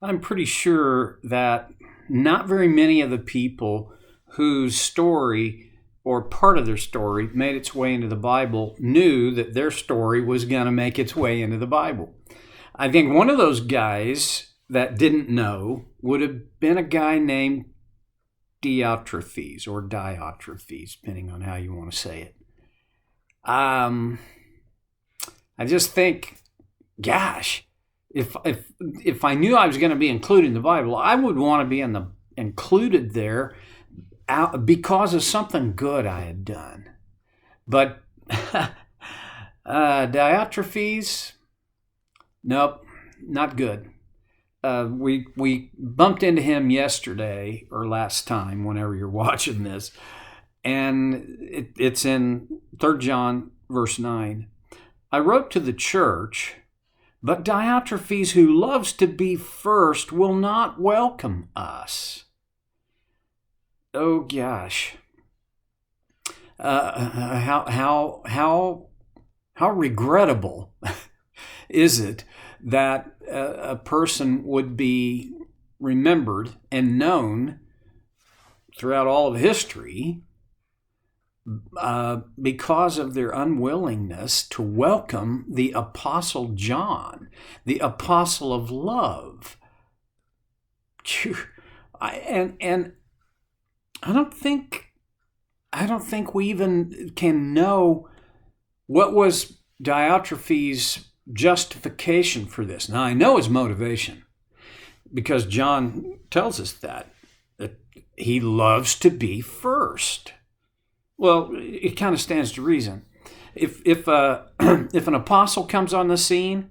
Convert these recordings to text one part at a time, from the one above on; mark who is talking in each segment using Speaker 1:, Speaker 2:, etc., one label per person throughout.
Speaker 1: I'm pretty sure that not very many of the people whose story or part of their story made its way into the Bible knew that their story was going to make its way into the Bible. I think one of those guys that didn't know would have been a guy named Diotrephes, depending on how you want to say it. I just think, gosh, if I knew I was going to be included in the Bible, I would want to be included there because of something good I had done. But Diotrephes, nope, not good. We bumped into him yesterday or last time, whenever you're watching this, and it's in 3 John verse 9. I wrote to the church, but Diotrephes, who loves to be first, will not welcome us. Oh gosh, how regrettable is it that a person would be remembered and known throughout all of history because of their unwillingness to welcome the Apostle John, the apostle of love. And I don't think we even can know what was Diotrephes' justification for this. Now, I know his motivation because John tells us that he loves to be first. Well, it kind of stands to reason. If an apostle comes on the scene,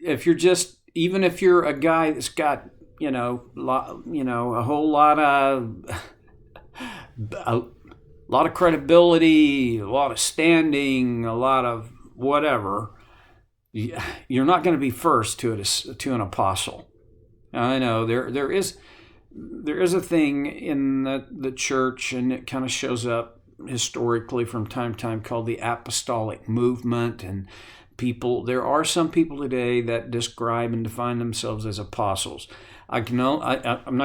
Speaker 1: even if you're a guy that's got a whole lot of credibility, a lot of standing, a lot of whatever, you're not going to be first to an apostle. I know there is a thing in the church, and it kind of shows up historically from time to time, called the apostolic movement. And there are some people today that describe and define themselves as apostles. I'm not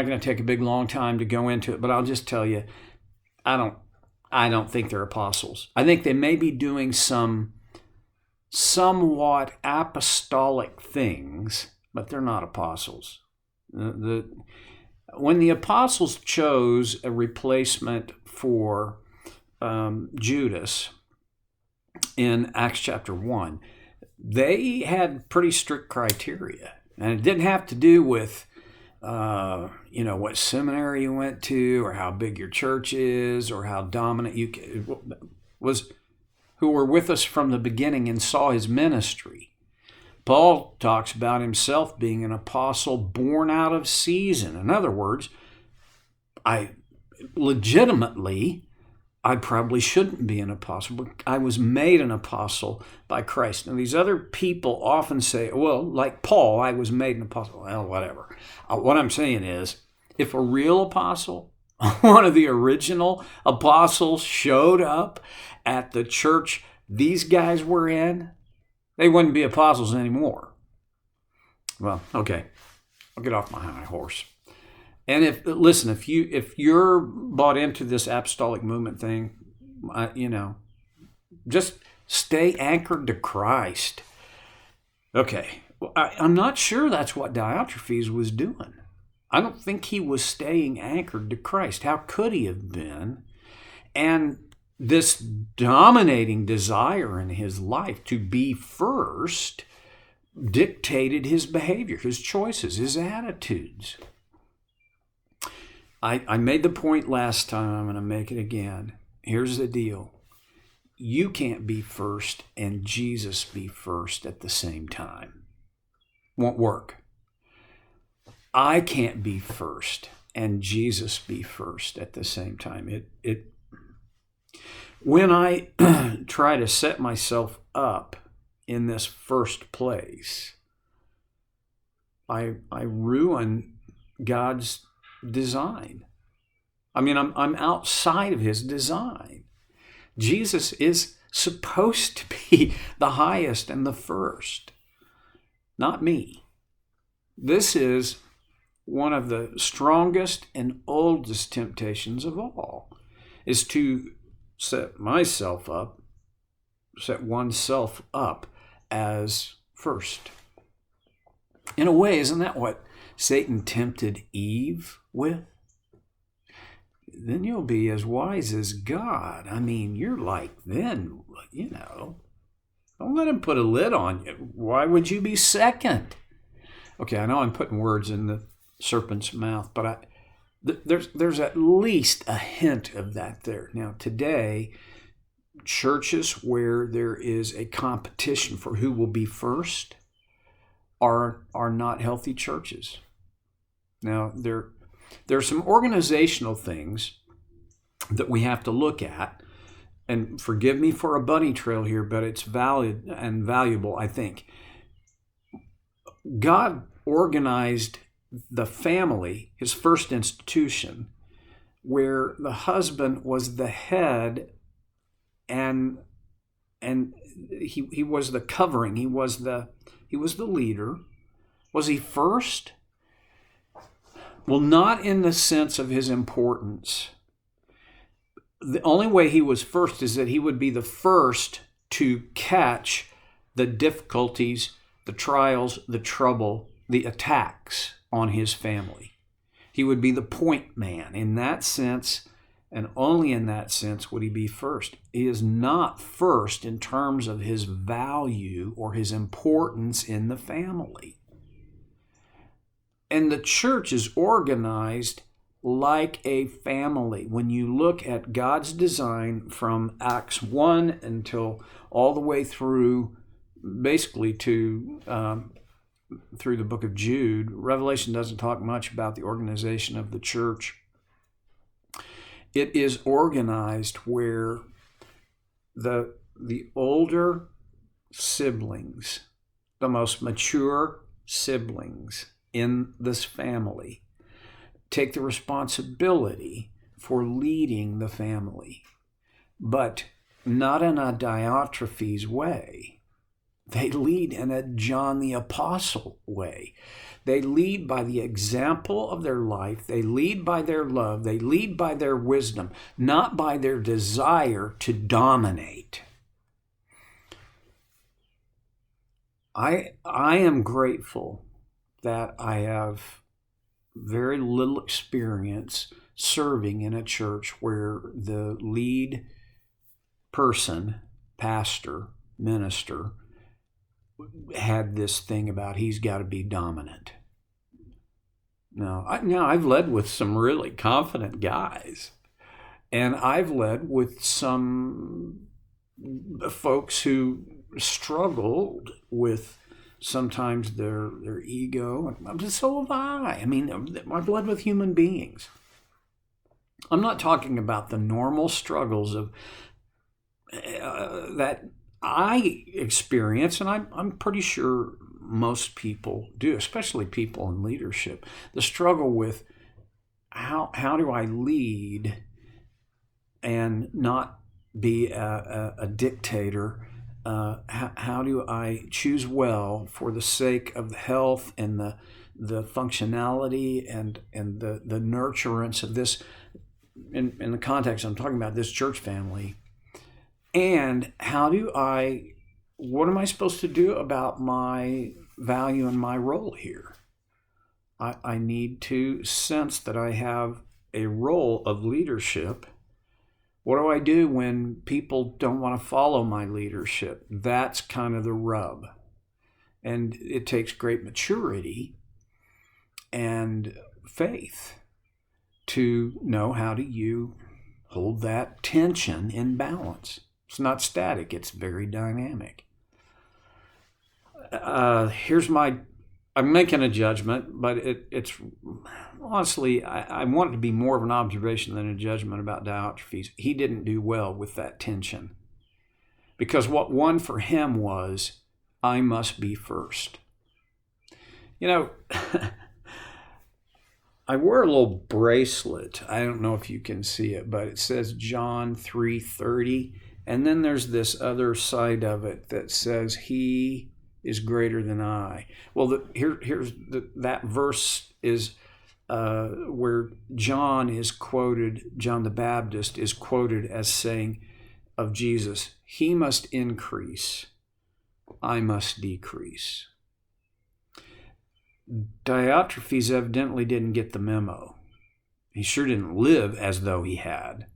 Speaker 1: going to take a big long time to go into it, but I'll just tell you, I don't think they're apostles. I think they may be doing some somewhat apostolic things, but they're not apostles. When the apostles chose a replacement for Judas in Acts chapter 1, they had pretty strict criteria. And it didn't have to do with what seminary you went to, or how big your church is, or how dominant was, who were with us from the beginning and saw his ministry. Paul talks about himself being an apostle born out of season. In other words, I probably shouldn't be an apostle, but I was made an apostle by Christ. Now, these other people often say, well, like Paul, I was made an apostle. Well, whatever. What I'm saying is, if a real apostle, one of the original apostles, showed up at the church these guys were in, they wouldn't be apostles anymore. Well, okay, I'll get off my high horse. And if you're bought into this apostolic movement thing, just stay anchored to Christ. Okay, well, I'm not sure that's what Diotrephes was doing. I don't think he was staying anchored to Christ. How could he have been? And this dominating desire in his life to be first dictated his behavior, his choices, his attitudes. I made the point last time, I'm going to make it again. Here's the deal. You can't be first and Jesus be first at the same time. Won't work. I can't be first and Jesus be first at the same time. When I try to set myself up in this first place, I ruin God's design. I mean, I'm outside of his design. Jesus is supposed to be the highest and the first, not me. This is one of the strongest and oldest temptations of all, is to set oneself up as first. In a way, isn't that what Satan tempted Eve with? Then you'll be as wise as God. I mean, you're like, then, don't let him put a lid on you. Why would you be second? Okay, I know I'm putting words in the serpent's mouth, but there's at least a hint of that there. Now, today, churches where there is a competition for who will be first are not healthy churches. Now, there are some organizational things that we have to look at, and forgive me for a bunny trail here, but it's valid and valuable, I think. God organized the family, his first institution, where the husband was the head and he was the covering, he was the leader. Was he first? Well, not in the sense of his importance. The only way he was first is that he would be the first to catch the difficulties, the trials, the trouble, the attacks on his family. He would be the point man. In that sense, and only in that sense, would he be first. He is not first in terms of his value or his importance in the family. And the church is organized like a family. When you look at God's design from Acts 1 until all the way through, basically to through the book of Jude, Revelation doesn't talk much about the organization of the church. It is organized where the older siblings, the most mature siblings in this family, take the responsibility for leading the family, but not in a Diotrephes way. They lead in a John the Apostle way. They lead by the example of their life. They lead by their love. They lead by their wisdom, not by their desire to dominate. I am grateful that I have very little experience serving in a church where the lead person, pastor, minister, had this thing about he's got to be dominant. Now, I've led with some really confident guys, and I've led with some folks who struggled with sometimes their ego. So have I. I mean, I've led with human beings. I'm not talking about the normal struggles of that I experience, and I'm pretty sure most people do, especially people in leadership. The struggle with how do I lead and not be a dictator? How do I choose well for the sake of the health and the functionality and the nurturance of this, in the context I'm talking about, this church family? And what am I supposed to do about my value and my role here? I need to sense that I have a role of leadership. What do I do when people don't want to follow my leadership? That's kind of the rub. And it takes great maturity and faith to know how do you hold that tension in balance. It's not static, it's very dynamic. I'm making a judgment, but it's honestly, I want it to be more of an observation than a judgment about Diotrephes. He didn't do well with that tension. Because what won for him was, I must be first. I wear a little bracelet. I don't know if you can see it, but it says John 3:30. And then there's this other side of it that says, he is greater than I. Well, that verse is where John the Baptist is quoted as saying of Jesus, he must increase, I must decrease. Diotrephes evidently didn't get the memo. He sure didn't live as though he had.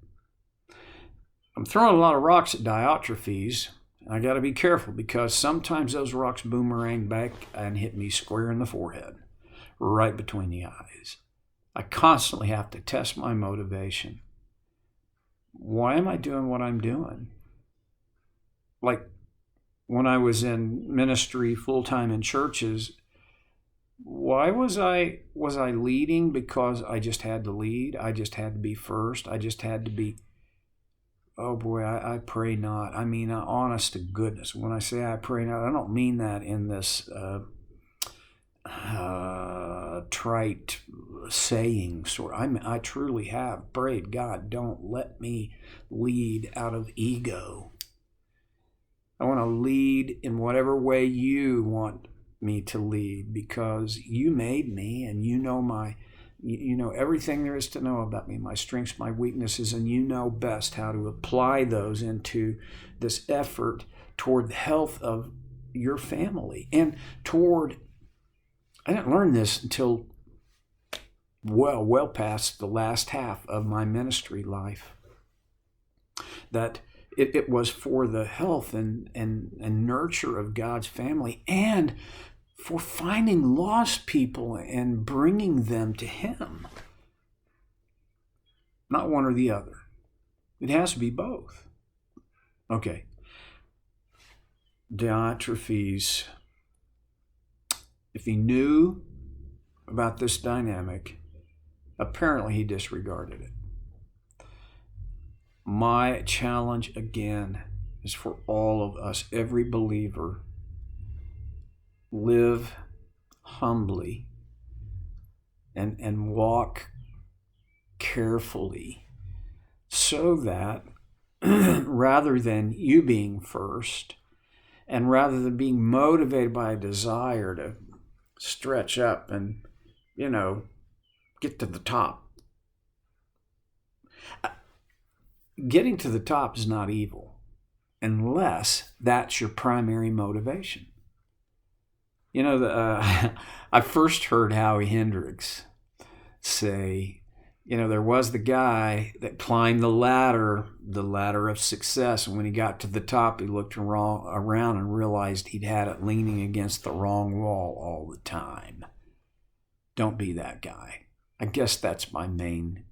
Speaker 1: I'm throwing a lot of rocks at Diotrephes. I got to be careful because sometimes those rocks boomerang back and hit me square in the forehead, right between the eyes. I constantly have to test my motivation. Why am I doing what I'm doing? Like when I was in ministry full-time in churches, why was I leading because I just had to lead? I just had to be first. I just had to be, oh boy, I pray not. I mean, honest to goodness. When I say I pray not, I don't mean that in this trite saying sort. I truly have prayed, God, don't let me lead out of ego. I want to lead in whatever way you want me to lead because you made me and you know everything there is to know about me, my strengths, my weaknesses, and you know best how to apply those into this effort toward the health of your family and toward, I didn't learn this until well past the last half of my ministry life, that it was for the health and nurture of God's family and for finding lost people and bringing them to Him. Not one or the other. It has to be both. Okay. Diotrephes, if he knew about this dynamic, apparently he disregarded it. My challenge again is for all of us, every believer, live humbly and walk carefully so that rather than you being first and rather than being motivated by a desire to stretch up and, get to the top. Getting to the top is not evil unless that's your primary motivation. I first heard Howie Hendricks say, there was the guy that climbed the ladder of success, and when he got to the top, he looked around and realized he'd had it leaning against the wrong wall all the time. Don't be that guy. I guess that's my main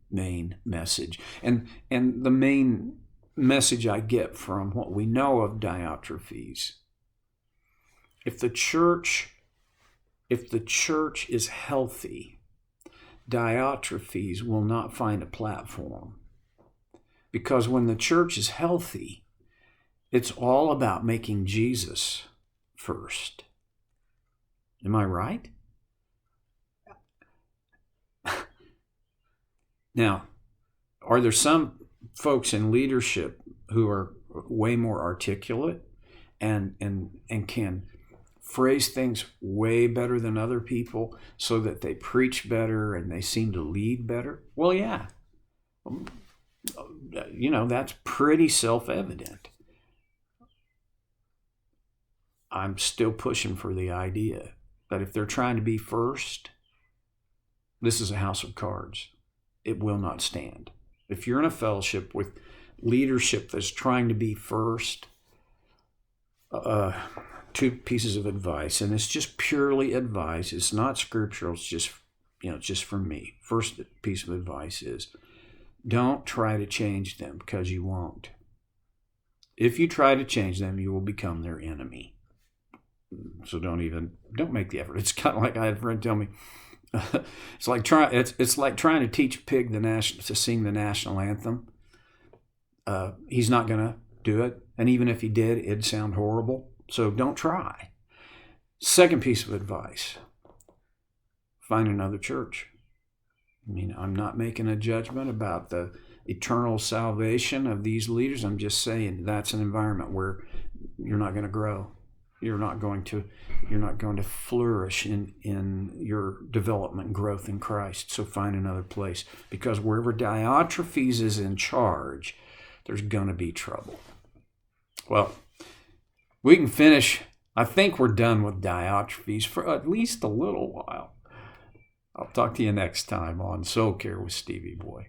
Speaker 1: message. And the main message I get from what we know of Diotrephes, if the church is healthy, Diotrephes will not find a platform. Because when the church is healthy, it's all about making Jesus first. Am I right? Now, are there some folks in leadership who are way more articulate and can phrase things way better than other people so that they preach better and they seem to lead better? Well, yeah. That's pretty self-evident. I'm still pushing for the idea that if they're trying to be first, this is a house of cards. It will not stand. If you're in a fellowship with leadership that's trying to be first, two pieces of advice, and it's just purely advice. It's not scriptural. It's just from me. First piece of advice is don't try to change them because you won't. If you try to change them, you will become their enemy. So don't make the effort. It's kind of like I had a friend tell me, it's like trying to teach a pig to sing the national anthem. He's not going to do it, and even if he did, it'd sound horrible. So don't try. Second piece of advice: find another church. I'm not making a judgment about the eternal salvation of these leaders. I'm just saying that's an environment where you're not going to grow. you're not going to flourish in your development and growth in Christ. So find another place, because wherever Diotrephes is in charge, there's going to be trouble. Well, we can finish. I think we're done with Diotrephes for at least a little while. I'll talk to you next time on Soul Care with Stevie Boy.